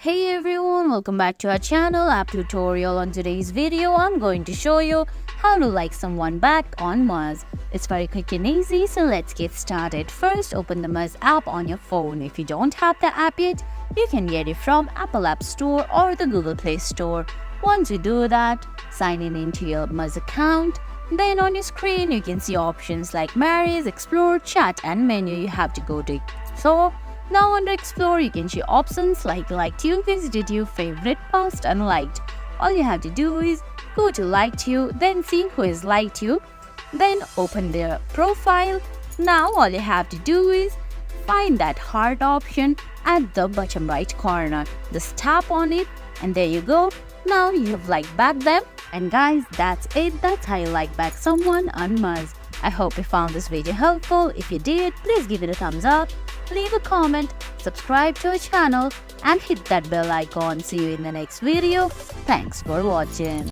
Hey everyone, welcome back to our channel app tutorial. On today's video, I'm going to show you how to like someone back on Muzz. It's very quick and easy, so let's get started. First, open the Muzz app on your phone. If you don't have the app yet, you can get it from Apple App Store or the Google Play Store. Once you do that, sign in into your Muzz account. Then on your screen, you can see options like Marries, Explore, Chat and Menu. You have to go to So now under Explore, you can see options like Liked You, Visited You, Favorite, Past and Liked. All you have to do is go to Liked You, then see who has liked you, then open their profile. Now all you have to do is find that heart option at the bottom right corner. Just tap on it and there you go. Now you have liked back them. And guys, that's it. That's how you like back someone on Muzz. I hope you found this video helpful. If you did, please give it a thumbs up, leave a comment, subscribe to our channel and hit that bell icon. See you in the next video. Thanks for watching.